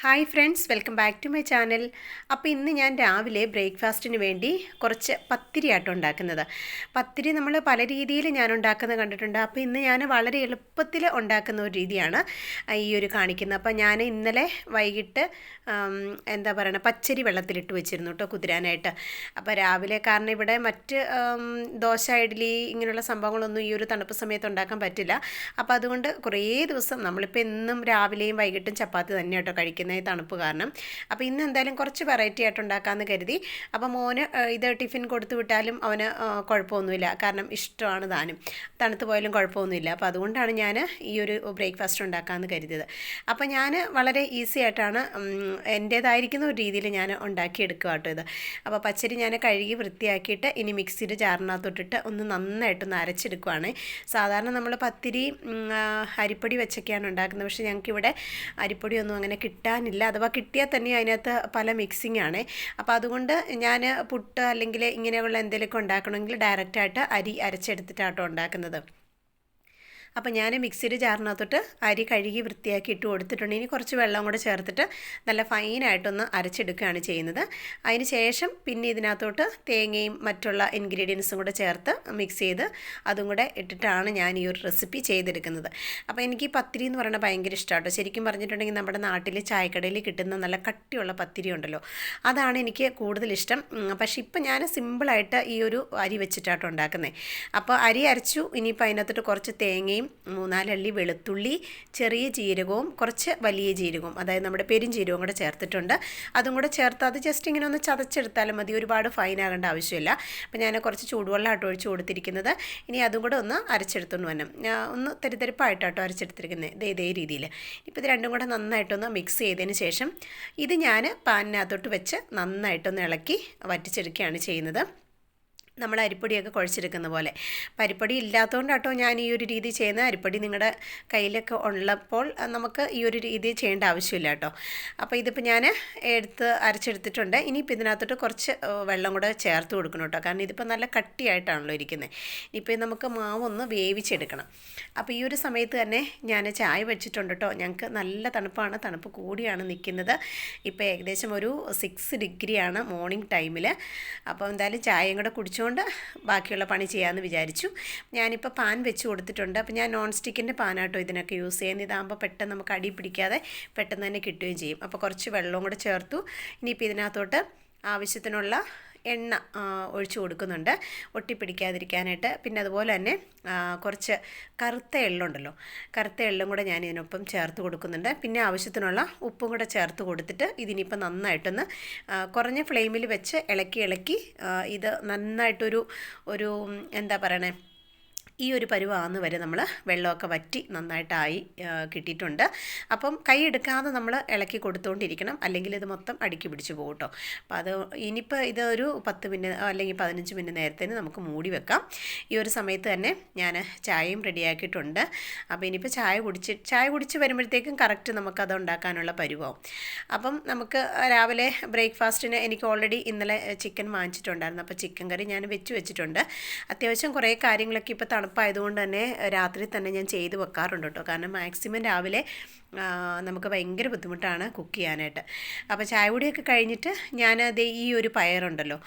Hi friends, welcome back to my channel. അപ്പോൾ ഇന്ന് ഞാൻ രാവിലെ ബ്രേക്ക്ഫാസ്റ്റിന് വേണ്ടി കുറച്ച് പത്തിരി ആട്ടോ ഉണ്ടാക്കുന്നത്. പത്തിരി നമ്മൾ പല രീതിയിൽ ഞാൻ ഉണ്ടാക്കുന്നത് കണ്ടിട്ടുണ്ട്. അപ്പോൾ ഇന്ന് ഞാൻ വളരെ എളുപ്പത്തിൽ ഉണ്ടാക്കുന്ന ഒരു രീതിയാണ് ഈ ഒരു കാണിക്കുന്നത്. അപ്പോൾ ഞാൻ ഇന്നലെ വൈകിട്ട് എന്താ പറയുക, പച്ചരി വെള്ളത്തിലിട്ട് വെച്ചിരുന്നു കേട്ടോ കുതിരാനായിട്ട്. അപ്പോൾ രാവിലെ, കാരണം ഇവിടെ മറ്റ് ദോശ, ഇഡ്ഡലി ഇങ്ങനെയുള്ള സംഭവങ്ങളൊന്നും ഈ ഒരു തണുപ്പ് സമയത്ത് ഉണ്ടാക്കാൻ പറ്റില്ല. അപ്പോൾ അതുകൊണ്ട് കുറേ ദിവസം നമ്മളിപ്പോൾ എന്നും രാവിലെയും വൈകിട്ടും ചപ്പാത്തി തന്നെ കേട്ടോ കഴിക്കുന്നത്, ഈ തണുപ്പ് കാരണം. അപ്പോൾ ഇന്ന് എന്തായാലും കുറച്ച് വെറൈറ്റി ആയിട്ട് ഉണ്ടാക്കാമെന്ന് കരുതി. അപ്പോൾ മോന് ഇത് ടിഫിൻ കൊടുത്തു വിട്ടാലും അവന് കുഴപ്പമൊന്നുമില്ല, കാരണം ഇഷ്ടമാണ് താനും. തണുത്ത് പോയാലും കുഴപ്പമൊന്നുമില്ല. അപ്പോൾ അതുകൊണ്ടാണ് ഞാൻ ഈ ഒരു ബ്രേക്ക്ഫാസ്റ്റ് ഉണ്ടാക്കാമെന്ന് കരുതിയത്. അപ്പോൾ ഞാൻ വളരെ ഈസി ആയിട്ടാണ് എൻ്റേതായിരിക്കുന്ന ഒരു രീതിയിൽ ഞാൻ ഉണ്ടാക്കിയെടുക്കുക കേട്ടോ ഇത്. അപ്പോൾ പച്ചരി ഞാൻ കഴുകി വൃത്തിയാക്കിയിട്ട് ഇനി മിക്സിയുടെ ജാറിനകത്തോട്ടിട്ട് ഒന്ന് നന്നായിട്ടൊന്ന് അരച്ചെടുക്കുകയാണ്. സാധാരണ നമ്മൾ പത്തിരി അരിപ്പൊടി വെച്ചൊക്കെയാണ് ഉണ്ടാക്കുന്നത്. പക്ഷേ ഞങ്ങൾക്കിവിടെ അരിപ്പൊടിയൊന്നും അങ്ങനെ കിട്ടാനില്ല. അഥവാ കിട്ടിയാൽ തന്നെ അതിനകത്ത് പല മിക്സിംഗ് ആണ്. അപ്പോൾ അതുകൊണ്ട് ഞാൻ പുട്ട് അല്ലെങ്കിൽ ഇങ്ങനെയുള്ള എന്തെങ്കിലുമൊക്കെ ഉണ്ടാക്കണമെങ്കിൽ ഡയറക്റ്റായിട്ട് അരി അരച്ചെടുത്തിട്ടാട്ടോ ഉണ്ടാക്കുന്നത്. അപ്പോൾ ഞാൻ മിക്സിയുടെ ജാറിനകത്തോട്ട് അരി കഴുകി വൃത്തിയാക്കി ഇട്ട് കൊടുത്തിട്ടുണ്ട്. ഇനി കുറച്ച് വെള്ളം കൂടെ ചേർത്തിട്ട് നല്ല ഫൈനായിട്ടൊന്ന് അരച്ചെടുക്കുകയാണ് ചെയ്യുന്നത്. അതിന് ശേഷം പിന്നെ ഇതിനകത്തോട്ട് തേങ്ങയും മറ്റുള്ള ഇൻഗ്രീഡിയൻസും കൂടെ ചേർത്ത് മിക്സ് ചെയ്ത് അതും കൂടെ ഇട്ടിട്ടാണ് ഞാൻ ഈ ഒരു റെസിപ്പി ചെയ്തെടുക്കുന്നത്. അപ്പോൾ എനിക്ക് പത്തിരി എന്ന് പറയുന്നത് ഭയങ്കര ഇഷ്ടമാട്ടോ. ശരിക്കും പറഞ്ഞിട്ടുണ്ടെങ്കിൽ നമ്മുടെ നാട്ടിൽ ചായക്കടയിൽ കിട്ടുന്ന നല്ല കട്ടിയുള്ള പത്തിരി ഉണ്ടല്ലോ, അതാണ് എനിക്ക് കൂടുതലിഷ്ടം. പക്ഷേ ഇപ്പം ഞാൻ സിമ്പിളായിട്ട് ഈ ഒരു അരി വെച്ചിട്ടാട്ടോ ഉണ്ടാക്കുന്നത്. അപ്പോൾ അരി അരച്ചു. ഇനിയിപ്പോൾ അതിനകത്തോട്ട് കുറച്ച് തേങ്ങയും 3-4 അല്ലി വെളുത്തുള്ളി, ചെറിയ ജീരകവും കുറച്ച് വലിയ ജീരകവും, അതായത് നമ്മുടെ പെരുംജീരകവും കൂടെ ചേർത്തിട്ടുണ്ട്. അതും കൂടെ ചേർത്ത് അത് ജസ്റ്റ് ഇങ്ങനെ ഒന്ന് ചതച്ചെടുത്താലും മതി, ഒരുപാട് ഫൈനാകേണ്ട ആവശ്യമില്ല. അപ്പോൾ ഞാൻ കുറച്ച് ചൂടുവെള്ളമായിട്ട് ഒഴിച്ച് കൊടുത്തിരിക്കുന്നത്. ഇനി അതും കൂടെ ഒന്ന് അരച്ചെടുത്തുകൊണ്ട് വരണം. ഒന്ന് തരിതരിപ്പായിട്ടാട്ടോ അരച്ചെടുത്തിരിക്കുന്നത്, ഇതേ രീതിയിൽ. ഇപ്പോൾ ഇത് രണ്ടും കൂടെ നന്നായിട്ടൊന്ന് മിക്സ് ചെയ്തതിന് ശേഷം ഇത് ഞാൻ പാനിനകത്തോട്ട് വെച്ച് നന്നായിട്ടൊന്ന് ഇളക്കി വറ്റിച്ചെടുക്കുകയാണ് ചെയ്യുന്നത്, നമ്മൾ അരിപ്പൊടിയൊക്കെ കുഴച്ചെടുക്കുന്ന പോലെ. അരിപ്പൊടി ഇല്ലാത്തതുകൊണ്ടാട്ടോ ഞാൻ ഈ ഒരു രീതി ചെയ്യുന്നത്. അരിപ്പൊടി നിങ്ങളുടെ കയ്യിലൊക്കെ ഉള്ളപ്പോൾ നമുക്ക് ഈ ഒരു രീതി ചെയ്യേണ്ട ആവശ്യമില്ല കേട്ടോ. അപ്പോൾ ഇതിപ്പോൾ ഞാൻ അരച്ചെടുത്തിട്ടുണ്ട്. ഇനിയിപ്പോൾ ഇതിനകത്തോട്ട് കുറച്ച് വെള്ളം കൂടെ ചേർത്ത് കൊടുക്കണം കേട്ടോ, കാരണം ഇതിപ്പോൾ നല്ല കട്ടിയായിട്ടാണല്ലോ ഇരിക്കുന്നത്. ഇനിയിപ്പോൾ നമുക്ക് മാവൊന്ന് വേവിച്ചെടുക്കണം. അപ്പോൾ ഈ ഒരു സമയത്ത് തന്നെ ഞാൻ ചായ വെച്ചിട്ടുണ്ട് കേട്ടോ. ഞങ്ങൾക്ക് നല്ല തണുപ്പാണ്, തണുപ്പ് കൂടിയാണ് നിൽക്കുന്നത്. ഇപ്പോൾ ഏകദേശം ഒരു 6 ഡിഗ്രിയാണ് മോർണിംഗ് ടൈമിൽ. അപ്പോൾ എന്തായാലും ചായയും കൂടെ കുടിച്ചു ബാക്കിയുള്ള പണി ചെയ്യാമെന്ന് വിചാരിച്ചു. ഞാനിപ്പോൾ പാൻ വെച്ച് കൊടുത്തിട്ടുണ്ട്. അപ്പോൾ ഞാൻ നോൺ സ്റ്റിക്കിൻ്റെ പാനാട്ടോ ഇതിനൊക്കെ യൂസ് ചെയ്യുന്നത്. ഇതാകുമ്പോൾ പെട്ടെന്ന് നമുക്ക് അടി പിടിക്കാതെ പെട്ടെന്ന് തന്നെ കിട്ടുകയും ചെയ്യും. അപ്പോൾ കുറച്ച് വെള്ളവും കൂടെ ചേർത്തു. ഇനിയിപ്പോൾ ഇതിനകത്തോട്ട് ആവശ്യത്തിനുള്ള എണ്ണ ഒഴിച്ചു കൊടുക്കുന്നുണ്ട്, ഒട്ടിപ്പിടിക്കാതിരിക്കാനായിട്ട്. പിന്നെ അതുപോലെ തന്നെ കുറച്ച് കറുത്ത എള്ളുണ്ടല്ലോ, കറുത്ത എള്ളും കൂടെ ഞാൻ ഇതിനൊപ്പം ചേർത്ത് കൊടുക്കുന്നുണ്ട്. പിന്നെ ആവശ്യത്തിനുള്ള ഉപ്പും കൂടെ ചേർത്ത് കൊടുത്തിട്ട് ഇതിനിപ്പോൾ നന്നായിട്ടൊന്ന് കുറഞ്ഞ ഫ്ലെയിമിൽ വെച്ച് ഇളക്കി ഇത് നന്നായിട്ടൊരു എന്താ പറയണേ, ഈ ഒരു പരുവാകുന്ന വരെ നമ്മൾ വെള്ളമൊക്കെ വറ്റി നന്നായിട്ടായി കിട്ടിയിട്ടുണ്ട്. അപ്പം കൈ എടുക്കാതെ നമ്മൾ ഇളക്കി കൊടുത്തുകൊണ്ടിരിക്കണം, അല്ലെങ്കിൽ ഇത് മൊത്തം അടുക്കി പിടിച്ച് പോകും കേട്ടോ. അപ്പോൾ അത് ഇനിയിപ്പോൾ ഇതൊരു 10 മിനിറ്റ് അല്ലെങ്കിൽ 15 മിനിറ്റ് നേരത്തേന് നമുക്ക് മൂടി വെക്കാം. ഈ ഒരു സമയത്ത് തന്നെ ഞാൻ ചായയും റെഡിയാക്കിയിട്ടുണ്ട്. അപ്പോൾ ഇനിയിപ്പോൾ ചായ കുടിച്ച് വരുമ്പോഴത്തേക്കും കറക്റ്റ് നമുക്കത് ഉണ്ടാക്കാനുള്ള പരുവാവും. അപ്പം നമുക്ക് രാവിലെ ബ്രേക്ക്ഫാസ്റ്റിന് എനിക്ക് ഓൾറെഡി ഇന്നലെ ചിക്കൻ വാങ്ങിച്ചിട്ടുണ്ടായിരുന്നു. അപ്പോൾ ചിക്കൻ കറി ഞാൻ വെച്ചിട്ടുണ്ട്. അത്യാവശ്യം കുറേ കാര്യങ്ങളൊക്കെ ഇപ്പോൾ തണുപ്പായതുകൊണ്ട് തന്നെ രാത്രി തന്നെ ഞാൻ ചെയ്ത് വെക്കാറുണ്ട് കേട്ടോ, കാരണം മാക്സിമം രാവിലെ നമുക്ക് ഭയങ്കര ബുദ്ധിമുട്ടാണ് കുക്ക് ചെയ്യാനായിട്ട്. അപ്പോൾ ചായ കുടിയൊക്കെ കഴിഞ്ഞിട്ട് ഞാനത് ഈ ഒരു പയറുണ്ടല്ലോ,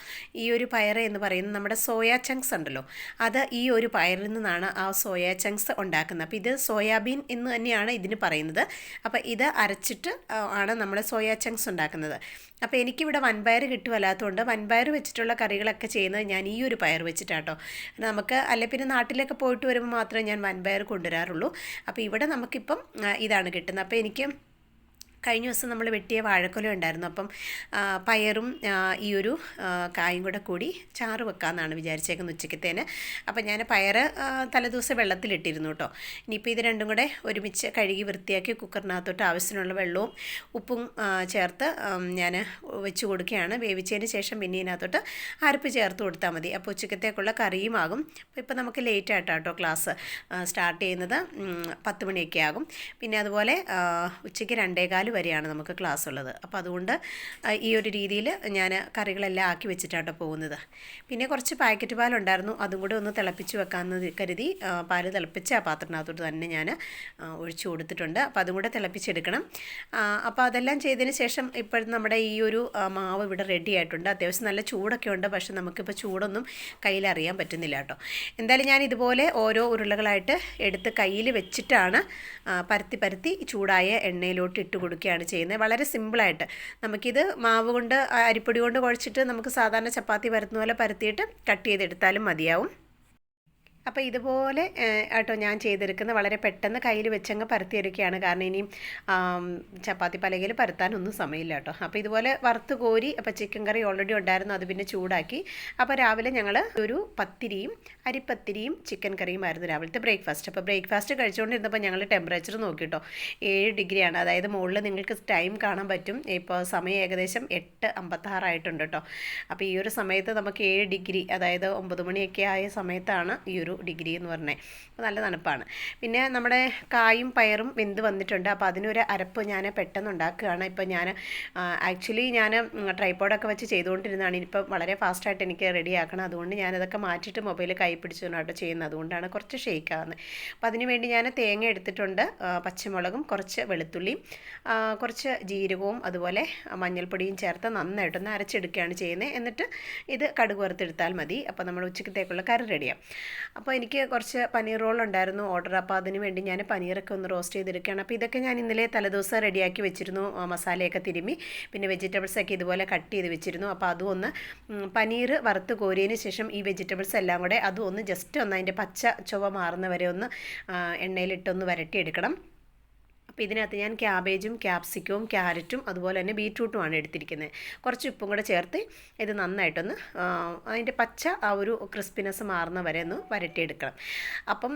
ഈ ഒരു പയർ എന്ന് പറയുന്നത് നമ്മുടെ സോയാ ചങ്ക്സ് ഉണ്ടല്ലോ, അത് ഈ ഒരു പയറിൽ നിന്നാണ് ആ സോയാ ചങ്ക്സ് ഉണ്ടാക്കുന്നത്. അപ്പോൾ ഇത് സോയാബീൻ എന്ന് തന്നെയാണ് ഇതിന് പറയുന്നത്. അപ്പോൾ ഇത് അരച്ചിട്ട് ആണ് നമ്മൾ സോയാ ചങ്ക്സ് ഉണ്ടാക്കുന്നത്. അപ്പോൾ എനിക്കിവിടെ വൻപയർ കിട്ടുമല്ലാത്തതുകൊണ്ട് വൻപയർ വെച്ചിട്ടുള്ള കറികളൊക്കെ ചെയ്യുന്നത് ഞാൻ ഈ ഒരു പയർ വെച്ചിട്ടാട്ടോ. നമുക്ക് അല്ലെ പിന്നെ നാട്ടിലൊക്കെ പോയിട്ട് വരുമ്പോൾ മാത്രമേ ഞാൻ വൻപയർ കൊണ്ടുവരാറുള്ളൂ. അപ്പോൾ ഇവിടെ നമുക്കിപ്പം ഇതാണ് കിട്ടുന്നത്. അപ്പോൾ എനിക്ക് കഴിഞ്ഞ ദിവസം നമ്മൾ വെട്ടിയ വാഴക്കൊല ഉണ്ടായിരുന്നു. അപ്പം പയറും ഈ ഒരു കായും കൂടി ചാറ് വെക്കാമെന്നാണ് വിചാരിച്ചേക്കുന്നത് ഉച്ചക്കത്തേന്. അപ്പം ഞാൻ പയർ തലേദിവസം വെള്ളത്തിലിട്ടിരുന്നു കേട്ടോ. ഇനിയിപ്പോൾ ഇത് രണ്ടും കൂടെ ഒരുമിച്ച് കഴുകി വൃത്തിയാക്കി കുക്കറിനകത്തോട്ട് ആവശ്യത്തിനുള്ള വെള്ളവും ഉപ്പും ചേർത്ത് ഞാൻ വെച്ച് കൊടുക്കുകയാണ്. വേവിച്ചതിന് ശേഷം പിന്നെ ഇതിനകത്തോട്ട് അരപ്പ് ചേർത്ത് കൊടുത്താൽ മതി. അപ്പോൾ ഉച്ചക്കത്തേക്കുള്ള കറിയും ആകും. അപ്പോൾ ഇപ്പോൾ നമുക്ക് ലേറ്റ് ആയിട്ടാട്ടോ ക്ലാസ് സ്റ്റാർട്ട് ചെയ്യുന്നത്, 10 മണിയൊക്കെ ആകും. പിന്നെ അതുപോലെ ഉച്ചയ്ക്ക് 2:15 വരെയാണ് നമുക്ക് ക്ലാസ് ഉള്ളത്. അപ്പോൾ അതുകൊണ്ട് ഈ ഒരു രീതിയിൽ ഞാൻ കറികളെല്ലാം ആക്കി വെച്ചിട്ടാണ് പോകുന്നത്. പിന്നെ കുറച്ച് പാക്കറ്റ് പാലുണ്ടായിരുന്നു, അതും കൂടെ ഒന്ന് തിളപ്പിച്ച് വെക്കാമെന്ന് കരുതി പാല് തിളപ്പിച്ച് ആ പാത്രത്തിനകത്തോട്ട് തന്നെ ഞാൻ ഒഴിച്ചു കൊടുത്തിട്ടുണ്ട്. അപ്പോൾ അതും കൂടെ തിളപ്പിച്ചെടുക്കണം. അപ്പോൾ അതെല്ലാം ചെയ്തതിന് ശേഷം ഇപ്പോൾ നമ്മുടെ ഈ ഒരു മാവ് ഇവിടെ റെഡി ആയിട്ടുണ്ട്. അത്യാവശ്യം നല്ല ചൂടൊക്കെ ഉണ്ട്, പക്ഷേ നമുക്കിപ്പോൾ ചൂടൊന്നും കയ്യിലറിയാൻ പറ്റുന്നില്ല കേട്ടോ. എന്തായാലും ഞാൻ ഇതുപോലെ ഓരോ ഉരുളകളായിട്ട് എടുത്ത് കയ്യിൽ വെച്ചിട്ടാണ് പരത്തി ചൂടായ എണ്ണയിലോട്ട് ഇട്ട് കൊടുക്കുകയാണ് ചെയ്യുന്നത്. വളരെ സിമ്പിളായിട്ട് നമുക്കിത് മാവ് കൊണ്ട് അരിപ്പൊടി കൊണ്ട് കുഴച്ചിട്ട് നമുക്ക് സാധാരണ ചപ്പാത്തി പരത്തുന്ന പോലെ പരത്തിയിട്ട് കട്ട് ചെയ്തെടുത്താലും മതിയാവും. അപ്പോൾ ഇതുപോലെ ആട്ടോ ഞാൻ ചെയ്തെടുക്കുന്നത്. വളരെ പെട്ടെന്ന് കയ്യിൽ വെച്ചങ്ങ് പരത്തിയെടുക്കുകയാണ്, കാരണം ഇനിയും ചപ്പാത്തി പലകയിൽ പരത്താനൊന്നും സമയമില്ല കേട്ടോ. അപ്പോൾ ഇതുപോലെ വറുത്ത് കോരി, അപ്പോൾ ചിക്കൻ കറി ഓൾറെഡി ഉണ്ടായിരുന്നു, അത് പിന്നെ ചൂടാക്കി. അപ്പോൾ രാവിലെ ഞങ്ങൾ ഒരു പത്തിരിയും അരിപ്പത്തിരിയും ചിക്കൻ കറിയും ആയിരുന്നു രാവിലത്തെ ബ്രേക്ക്ഫാസ്റ്റ്. അപ്പോൾ ബ്രേക്ക്ഫാസ്റ്റ് കഴിച്ചുകൊണ്ടിരുന്നപ്പോൾ ഞങ്ങൾ ടെമ്പറേച്ചർ നോക്കിട്ടോ, 7 ഡിഗ്രിയാണ്. അതായത് മുകളിൽ നിങ്ങൾക്ക് ടൈം കാണാൻ പറ്റും. ഇപ്പോൾ സമയം ഏകദേശം 8:56 ആയിട്ടുണ്ട് കേട്ടോ. അപ്പോൾ ഈ ഒരു സമയത്ത് നമുക്ക് 7 ഡിഗ്രി, അതായത് 9 മണിയൊക്കെ ആയ സമയത്താണ് ഈ ഒരു ഡിഗ്രി എന്ന് പറഞ്ഞത്. അപ്പോൾ നല്ല തണുപ്പാണ്. പിന്നെ നമ്മുടെ കായും പയറും വെന്ത് വന്നിട്ടുണ്ട്. അപ്പോൾ അതിനൊരു അരപ്പ് ഞാൻ പെട്ടെന്ന് ഉണ്ടാക്കുകയാണ്. ഇപ്പോൾ ഞാൻ ആക്ച്വലി ഞാൻ ട്രൈപോഡൊക്കെ വെച്ച് ചെയ്തുകൊണ്ടിരുന്നതാണ്. ഇനിയിപ്പോൾ വളരെ ഫാസ്റ്റായിട്ട് എനിക്ക് റെഡിയാക്കണം. അതുകൊണ്ട് ഞാനതൊക്കെ മാറ്റിയിട്ട് മൊബൈൽ കൈ പിടിച്ചുകൊണ്ടാട്ടോ ചെയ്യുന്നത്. അതുകൊണ്ടാണ് കുറച്ച് ഷേക്ക് ആകുന്നത്. അപ്പോൾ അതിന് വേണ്ടി ഞാൻ തേങ്ങ എടുത്തിട്ടുണ്ട്, പച്ചമുളകും കുറച്ച് വെളുത്തുള്ളിയും കുറച്ച് ജീരകവും അതുപോലെ മഞ്ഞൾപ്പൊടിയും ചേർത്ത് നന്നായിട്ടൊന്ന് അരച്ചെടുക്കുകയാണ് ചെയ്യുന്നത്. എന്നിട്ട് ഇത് കടുക് വറുത്തെടുത്താൽ മതി. അപ്പോൾ നമ്മൾ ഉച്ചക്കത്തേക്കുള്ള കറി റെഡിയാവും. അപ്പോൾ എനിക്ക് കുറച്ച് പനീർ റോൾ ഉണ്ടായിരുന്നു ഓർഡർ. അപ്പോൾ അതിന് വേണ്ടി ഞാൻ പനീറൊക്കെ ഒന്ന് റോസ്റ്റ് ചെയ്തെടുക്കുകയാണ്. അപ്പോൾ ഇതൊക്കെ ഞാൻ ഇന്നലെ തലേദിവസം റെഡിയാക്കി വെച്ചിരുന്നു, മസാലയൊക്കെ തിരുമ്മി. പിന്നെ വെജിറ്റബിൾസൊക്കെ ഇതുപോലെ കട്ട് ചെയ്ത് വെച്ചിരുന്നു. അപ്പോൾ അതും ഒന്ന് പനീർ വറുത്ത് കോരിയതിന് ശേഷം ഈ വെജിറ്റബിൾസ് എല്ലാം കൂടെ അതും ഒന്ന് ജസ്റ്റ് ഒന്ന് അതിൻ്റെ പച്ച ചുവ മാറുന്നവരെ ഒന്ന് എണ്ണയിലിട്ടൊന്ന് വരട്ടിയെടുക്കണം. അപ്പോൾ ഇതിനകത്ത് ഞാൻ ക്യാബേജും ക്യാപ്സിക്കവും ക്യാരറ്റും അതുപോലെ തന്നെ ബീറ്റ്റൂട്ടുമാണ് എടുത്തിരിക്കുന്നത്. കുറച്ച് ഉപ്പും കൂടെ ചേർത്ത് ഇത് നന്നായിട്ടൊന്ന് അതിൻ്റെ പച്ച ആ ഒരു ക്രിസ്പിനെസ് മാറുന്ന വരെ ഒന്ന് വരട്ടിയെടുക്കണം. അപ്പം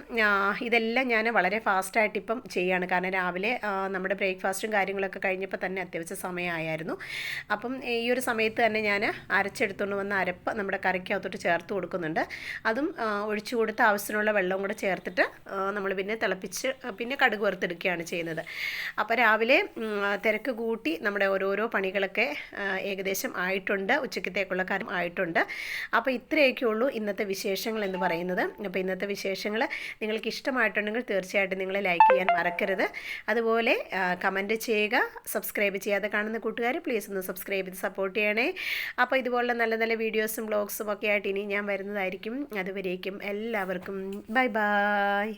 ഇതെല്ലാം ഞാൻ വളരെ ഫാസ്റ്റായിട്ട് ഇപ്പം ചെയ്യുകയാണ്, കാരണം രാവിലെ നമ്മുടെ ബ്രേക്ക്ഫാസ്റ്റും കാര്യങ്ങളൊക്കെ കഴിഞ്ഞപ്പോൾ തന്നെ അത്യാവശ്യം സമയമായിരുന്നു. അപ്പം ഈ ഒരു സമയത്ത് തന്നെ ഞാൻ അരച്ചെടുത്തുകൊണ്ട് വന്ന അരപ്പ് നമ്മുടെ കറിക്കകത്തോട്ട് ചേർത്ത് കൊടുക്കുന്നുണ്ട്. അതും ഒഴിച്ചു കൊടുത്ത് ആവശ്യത്തിനുള്ള വെള്ളവും കൂടെ ചേർത്തിട്ട് നമ്മൾ പിന്നെ തിളപ്പിച്ച് പിന്നെ കടുക് വറുത്തെടുക്കുകയാണ് ചെയ്യുന്നത്. അപ്പോൾ രാവിലെ തിരക്ക് കൂട്ടി നമ്മുടെ ഓരോരോ പണികളൊക്കെ ഏകദേശം ആയിട്ടുണ്ട്, ഉച്ചക്കത്തേക്കുള്ള കാര്യം ആയിട്ടുണ്ട്. അപ്പോൾ ഇത്രയൊക്കെ ഉള്ളൂ ഇന്നത്തെ വിശേഷങ്ങൾ എന്ന് പറയുന്നത്. അപ്പോൾ ഇന്നത്തെ വിശേഷങ്ങൾ നിങ്ങൾക്ക് ഇഷ്ടമായിട്ടുണ്ടെങ്കിൽ തീർച്ചയായിട്ടും നിങ്ങൾ ലൈക്ക് ചെയ്യാൻ മറക്കരുത്. അതുപോലെ കമൻറ്റ് ചെയ്യുക. സബ്സ്ക്രൈബ് ചെയ്യാതെ കാണുന്ന കൂട്ടുകാർ പ്ലീസ് ഒന്ന് സബ്സ്ക്രൈബ് ചെയ്ത് സപ്പോർട്ട് ചെയ്യണേ. അപ്പോൾ ഇതുപോലുള്ള നല്ല നല്ല വീഡിയോസും വ്ളോഗ്സും ഒക്കെ ആയിട്ട് ഇനി ഞാൻ വരുന്നതായിരിക്കും. അതുവരേക്കും എല്ലാവർക്കും ബൈ ബൈ.